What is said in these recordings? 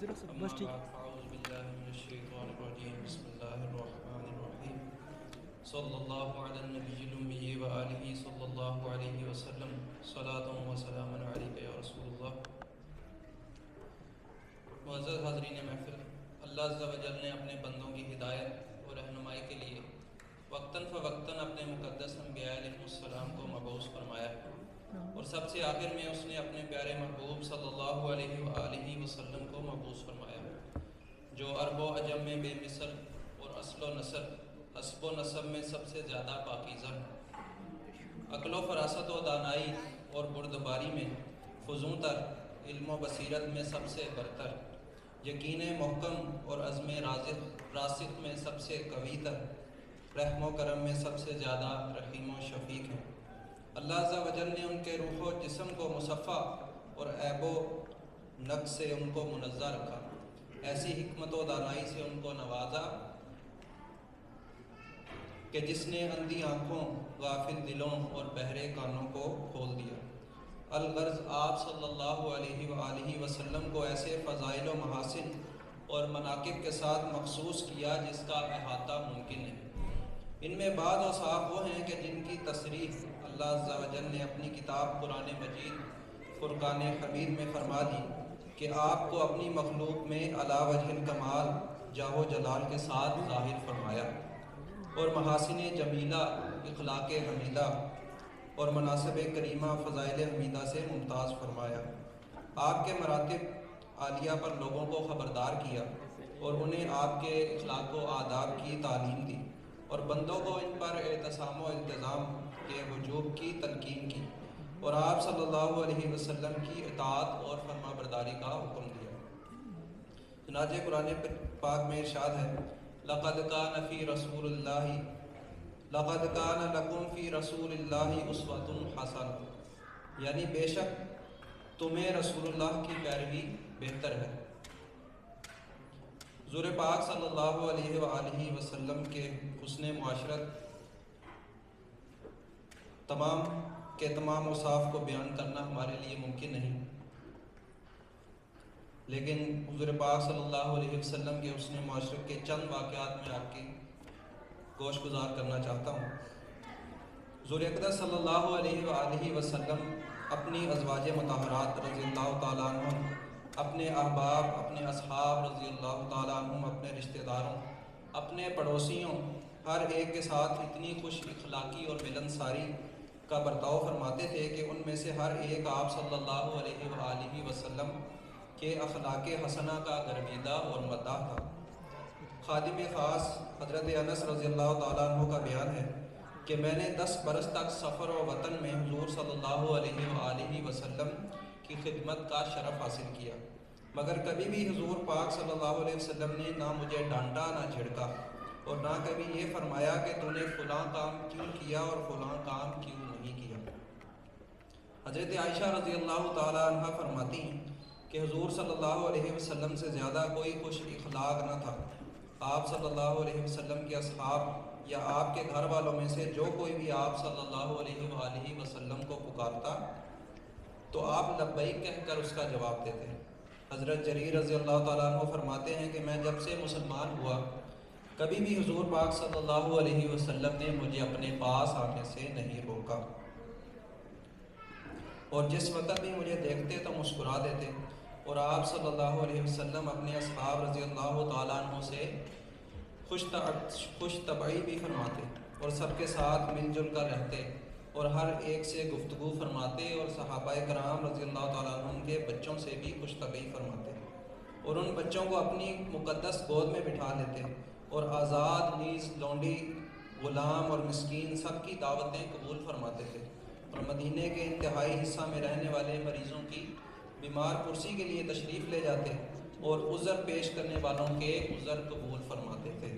بس ٹھیک ہے. اعوذ باللہ من الشیطان الرجیم بسم اللہ الرحمن الرحیم صلی اللہ علی النبی الامی و آلہ صلی اللہ علیہ وسلم صلاۃ و سلام علیک یا رسول اللہ. معزز حاضرین محفل، اللہ عز و جل نے اپنے بندوں کی ہدایت اور رہنمائی کے لیے وقتاً فوقتاً اپنے مقدس انبیاء علیہ السلام کو مبعوث فرمایا اور سب سے آخر میں اس نے اپنے پیارے محبوب صلی اللہ علیہ وآلہ وسلم کو مبعوث فرمایا، جو عرب و عجم میں بے مثل اور اصل و حسب و نسب میں سب سے زیادہ پاکیزہ، عقل و فراست و دانائی اور بردباری میں فزوں تر، علم و بصیرت میں سب سے برتر، یقین محکم اور عزم راسخ میں سب سے قوی تر، رحم و کرم میں سب سے زیادہ رحیم و شفیق ہیں. اللہ عز و جل نے ان کے روح و جسم کو مصفہ اور عیب و نقص سے ان کو منزہ رکھا، ایسی حکمت و دانائی سے ان کو نوازا کہ جس نے اندھی آنکھوں، غافل دلوں اور بہرے کانوں کو کھول دیا. الغرض آپ صلی اللہ علیہ وآلہ وسلم کو ایسے فضائل و محاسن اور مناقب کے ساتھ مخصوص کیا جس کا احاطہ ممکن ہے. ان میں بعض اوصاف وہ ہیں کہ جن کی تصریح اللہ عز و جل نے اپنی کتاب قرآن مجید فرقان حمید میں فرما دی کہ آپ کو اپنی مخلوق میں علی وجہ الکمال جاہ و جلال کے ساتھ ظاہر فرمایا اور محاسن جمیلہ، اخلاق حمیدہ اور مناسب کریمہ فضائل حمیدہ سے ممتاز فرمایا. آپ کے مراتب عالیہ پر لوگوں کو خبردار کیا اور انہیں آپ کے اخلاق و آداب کی تعلیم دی اور بندوں کو ان پر اعتصام و التزام کے وجوب کی تلقین کی اور آپ صلی اللہ علیہ وسلم کی اطاعت اور فرما برداری کا حکم دیا. چنانچہ قرآن پاک میں ارشاد ہے، لقد کان فی رسول اللہ لقد کان لکم فی رسول اللہ اسوۃ حسنہ، یعنی بے شک تمہیں رسول اللہ کی پیروی بہتر ہے. حضور پاک صلی اللہ علیہ وآلہ وسلم کے حسن معاشرت تمام کے تمام اوصاف کو بیان کرنا ہمارے لیے ممکن نہیں، لیکن حضور پاک صلی اللہ علیہ وسلم کے حسن معاشرت کے چند واقعات میں آپ کی گوش گزار کرنا چاہتا ہوں. حضور اقدس صلی اللہ علیہ وآلہ وسلم اپنی ازواج مطہرات رضی اللہ تعالیٰ عنہم، اپنے احباب، اپنے اصحاب رضی اللہ تعالیٰ عنہم، اپنے رشتہ داروں، اپنے پڑوسیوں، ہر ایک کے ساتھ اتنی خوش اخلاقی اور ملنساری کا برتاؤ فرماتے تھے کہ ان میں سے ہر ایک آپ صلی اللہ علیہ وآلہ وسلم کے اخلاق حسنہ کا گرویدہ اور مداح تھا. خادم خاص حضرت انس رضی اللہ تعالیٰ عنہ کا بیان ہے کہ میں نے 10 برس تک سفر و وطن میں حضور صلی اللہ علیہ وآلہ وسلم کی خدمت کا شرف حاصل کیا، مگر کبھی بھی حضور پاک صلی اللہ علیہ وسلم نے نہ مجھے ڈانٹا نہ جھڑکا اور نہ کبھی یہ فرمایا کہ تو نے فلاں کام کیوں کیا اور فلاں کام کیوں نہیں کیا. حضرت عائشہ رضی اللہ تعالیٰ عنہ فرماتی ہیں کہ حضور صلی اللہ علیہ وسلم سے زیادہ کوئی خوش اخلاق نہ تھا. آپ صلی اللہ علیہ وسلم کے اصحاب یا آپ کے گھر والوں میں سے جو کوئی بھی آپ صلی اللہ علیہ وآلہ وسلم کو پکارتا تو آپ لبیک کہہ کر اس کا جواب دیتے. حضرت جریر رضی اللہ تعالیٰ عنہ فرماتے ہیں کہ میں جب سے مسلمان ہوا کبھی بھی حضور پاک صلی اللہ علیہ وسلم نے مجھے اپنے پاس آنے سے نہیں روکا اور جس وقت بھی مجھے دیکھتے تو مسکرا دیتے اور آپ صلی اللہ علیہ وسلم اپنے اصحاب رضی اللہ تعالیٰ عنہ سے خوش طبعی بھی فرماتے اور سب کے ساتھ مل جل کر رہتے اور ہر ایک سے گفتگو فرماتے اور صحابہ کرام رضی اللہ تعالیٰ عنہ کے بچوں سے بھی خوش طبعی فرماتے اور ان بچوں کو اپنی مقدس گود میں بٹھا لیتے اور آزاد، نیز، لونڈی، غلام اور مسکین سب کی دعوتیں قبول فرماتے تھے اور مدینے کے انتہائی حصہ میں رہنے والے مریضوں کی بیمار پرسی کے لیے تشریف لے جاتے اور عذر پیش کرنے والوں کے عذر قبول فرماتے تھے.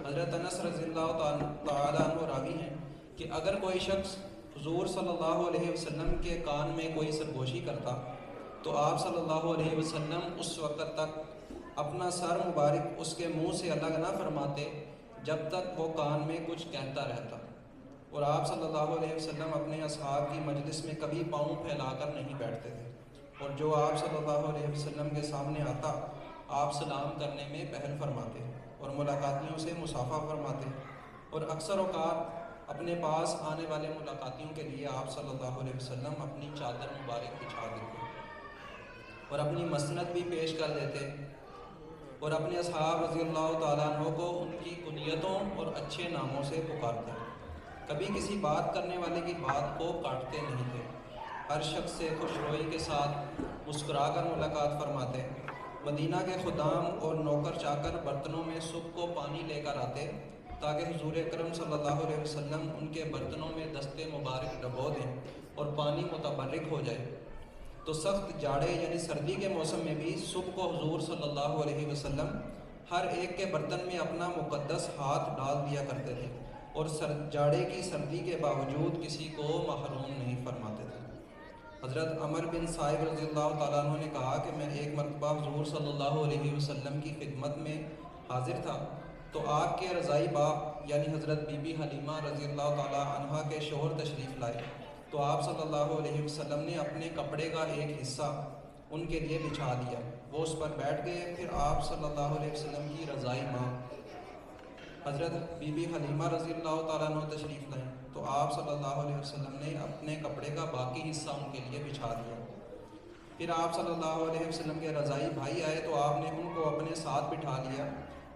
حضرت انس رضی اللہ تعالیٰ عنہ راوی ہیں کہ اگر کوئی شخص حضور صلی اللہ علیہ وسلم کے کان میں کوئی سرگوشی کرتا تو آپ صلی اللہ علیہ وسلم اس وقت تک اپنا سر مبارک اس کے منہ سے الگ نہ فرماتے جب تک وہ کان میں کچھ کہتا رہتا اور آپ صلی اللہ علیہ وسلم اپنے اصحاب کی مجلس میں کبھی پاؤں پھیلا کر نہیں بیٹھتے تھے اور جو آپ صلی اللہ علیہ وسلم کے سامنے آتا آپ سلام کرنے میں پہل فرماتے اور ملاقاتیوں سے مصافحہ فرماتے، اور اکثر اوقات اپنے پاس آنے والے ملاقاتیوں کے لیے آپ صلی اللہ علیہ وسلم اپنی چادر مبارک بچھا دیتے اور اپنی مسند بھی پیش کر دیتے، اور اپنے اصحاب رضی اللہ تعالیٰ عنہ کو ان کی کنیتوں اور اچھے ناموں سے پکارتے، کبھی کسی بات کرنے والے کی بات کو کاٹتے نہیں تھے، ہر شخص سے خوش روئی کے ساتھ مسکرا کر ملاقات فرماتے۔ مدینہ کے خدام اور نوکر چاکر برتنوں میں صبح کو پانی لے کر آتے تاکہ حضور اکرم صلی اللہ علیہ وسلم ان کے برتنوں میں دست مبارک ڈبو دیں اور پانی متبرک ہو جائے۔ تو سخت جاڑے یعنی سردی کے موسم میں بھی صبح کو حضور صلی اللہ علیہ وسلم ہر ایک کے برتن میں اپنا مقدس ہاتھ ڈال دیا کرتے تھے اور جاڑے کی سردی کے باوجود کسی کو محروم نہیں فرماتے تھے۔ حضرت عمر بن صائب رضی اللہ تعالیٰ عنہ نے کہا کہ میں ایک مرتبہ حضور صلی اللہ علیہ وسلم کی خدمت میں حاضر تھا تو آپ کے رضائی باپ یعنی حضرت بی بی حلیمہ رضی اللہ تعالیٰ عنہا کے شوہر تشریف لائے، تو آپ صلی اللہ علیہ وسلم نے اپنے کپڑے کا ایک حصہ ان کے لیے بچھا دیا، وہ اس پر بیٹھ گئے۔ پھر آپ صلی اللہ علیہ وسلم کی رضائی ماں حضرت بی بی حلیمہ رضی اللہ تعالیٰ عنہ تشریف لائیں، تو آپ صلی اللہ علیہ وسلم نے اپنے کپڑے کا باقی حصہ ان کے لیے بچھا دیا۔ پھر آپ صلی اللہ علیہ وسلم کے رضائی بھائی آئے تو آپ نے ان کو اپنے ساتھ بٹھا لیا